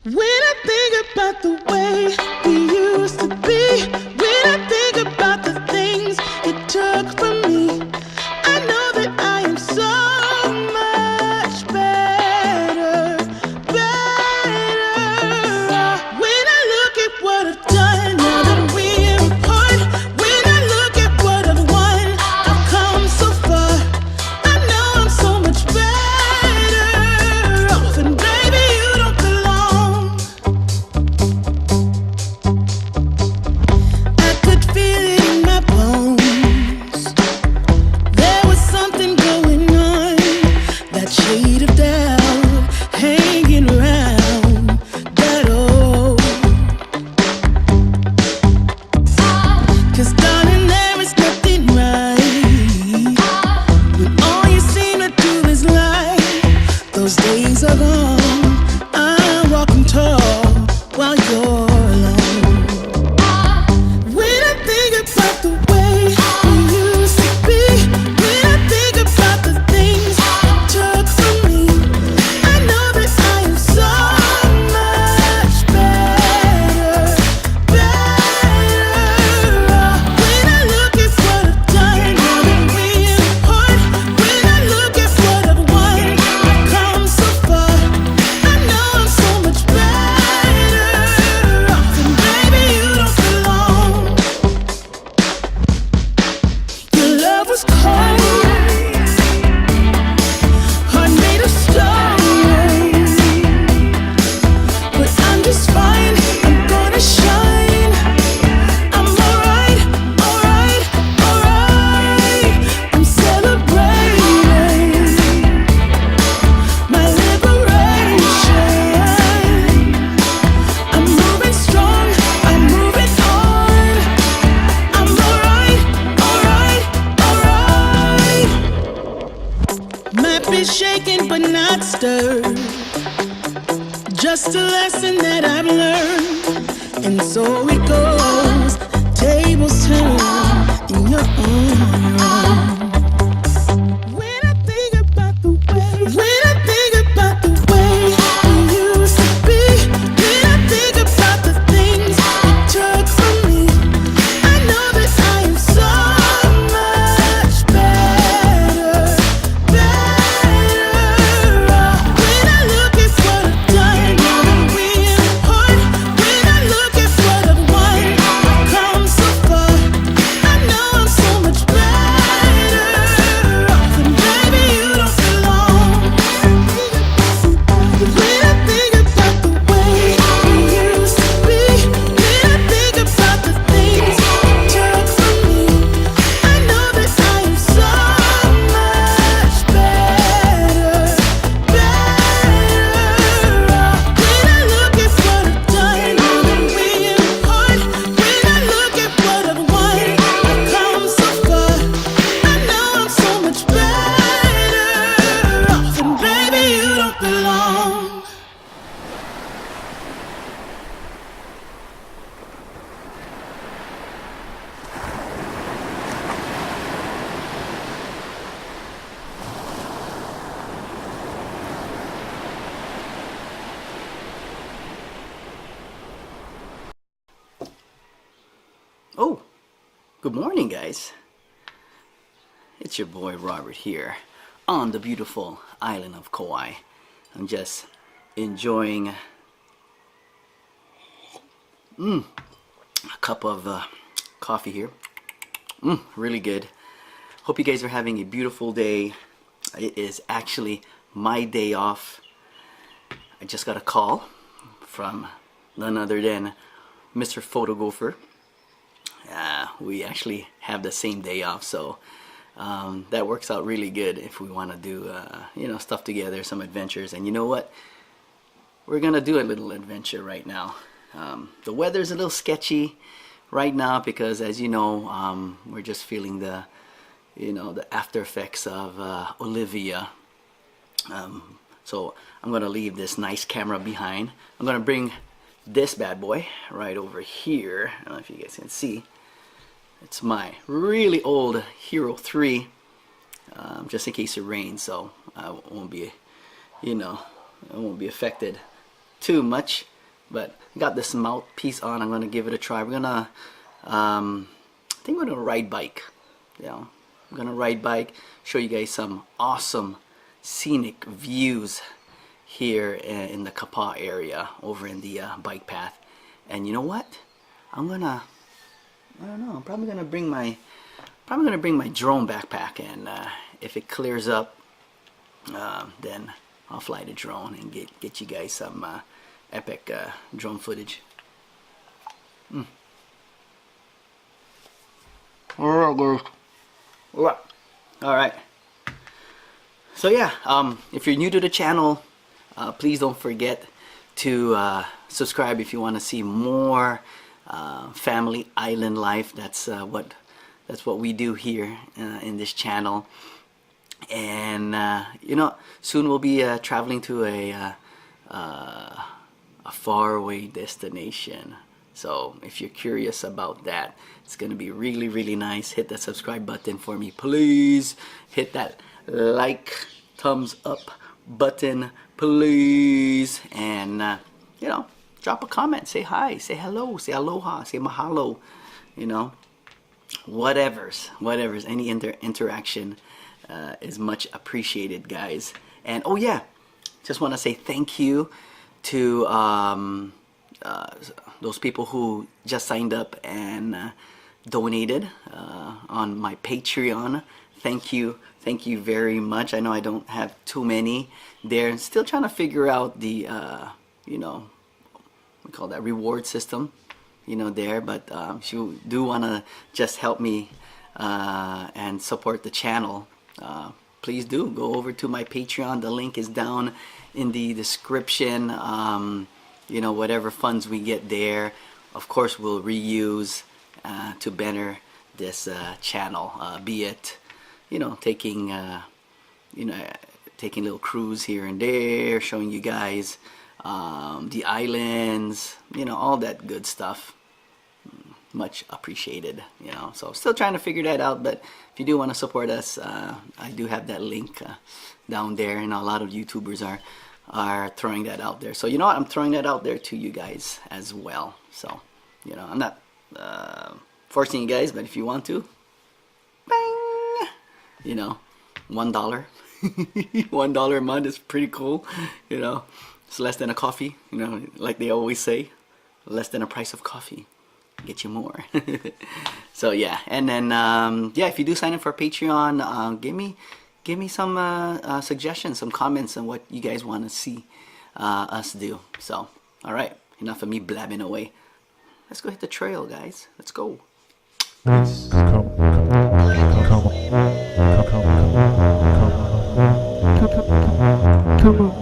When I think about the way we used to be, when I think about the things you took from me, I know that I am so much better, better. When I look at what I've done now that we're apart, when I look at what I've won, I've come so far. I know I'm so much better off, and baby, you don't belong. I could feel it in my bones. There was something going on, that shade of doubt hanging around that old. 'Cause darling, there is nothing right when all you seem to do is lie. Those days are gone. I'm walking tall while you're alone. When I think about the way we used to be, when I think about the things you took from me, I know that I am so much better, better. When I look at what I've done now that we're apart, when I look at what I've won, I've come so far. I know I'm so much better off, and baby, you don't belong. Your love was cold, heart made of stone, but I'm just fine. I'm gonna shine. I'm alright, alright, alright. I'm celebrating my liberation. I'm moving strong, I'm moving on. I'm alright, alright, alright. Might be shaken but not stirred, just a lesson that I've learned. And so it goes, tables turn, and you're on your own. When I think about the way, when I think about the way we used to be, when I think about the things you took from me, I know that I am so much better, better. When I look at what I've done now that we're apart, when I look at what I've won, I've come so far. I know I'm so much better off, and baby, you don't belong. When I think about the way we used to be, when I think about the things you took from me, I know that I am so much better, better. When I look at what I've done now that we're apart, when I look at what I've won, I've come so far. I know I'm so much better off, and baby, you don't belong. Oh, good morning, guys. It's your boy Robert here on the beautiful island of Kauai. I'm just enjoying a cup of coffee here. Really good. Hope you guys are having a beautiful day. It is actually my day off. I just got a call from none other than Mr. Photographer. We actually have the same day off, so that works out really good if we want to do stuff together, some adventures. And you know what, we're gonna do a little adventure right now. The weather's a little sketchy right now because, as you know, we're just feeling the after effects of Olivia. So I'm gonna leave this nice camera behind. I'm gonna bring this bad boy right over here. I don't know if you guys can see. It's my really old Hero 3, just in case it rains, so I won't be, I won't be affected too much. But I got this mouthpiece on. I'm gonna give it a try. We're gonna, I think we're gonna ride bike. You know, I'm gonna ride bike. Show you guys some awesome scenic views here in the Kapaa area, over in the bike path. And you know what? I don't know. I'm probably gonna bring my drone backpack, and if it clears up, then I'll fly the drone and get you guys some epic drone footage. Alright guys. Alright. So yeah, if you're new to the channel, please don't forget to subscribe if you want to see more family island life. That's what we do here in this channel. And you know, soon we'll be traveling to a faraway destination. So if you're curious about that, it's gonna be really, really nice. Hit that subscribe button for me, please. Hit that like, thumbs up button, please. And you know, drop a comment, say hi, say hello, say aloha, say mahalo. You know, whatever's any interaction is much appreciated, guys. And oh yeah, just want to say thank you to those people who just signed up and donated on my Patreon. Thank you very much. I know I don't have too many there. Still trying to figure out the you know, we call that reward system, you know, there. But if you do want to just help me and support the channel, please do go over to my Patreon. The link is down in the description. You know, whatever funds we get there, of course we'll reuse to better this channel, be it, you know, taking little cruise here and there, showing you guys the islands, you know, all that good stuff. Much appreciated, you know. So still trying to figure that out, but if you do want to support us, I do have that link down there. And a lot of YouTubers are throwing that out there. So you know what, I'm throwing that out there to you guys as well. So, you know, I'm not forcing you guys, but if you want to, bang, you know, $1 $1 a month is pretty cool. You know, it's less than a coffee, you know, like they always say, less than a price of coffee, get you more. So yeah, and then yeah, if you do sign up for Patreon, give me some suggestions, some comments on what you guys want to see us do. So all right, enough of me blabbing away. Let's go hit the trail, guys. Let's go. Come on.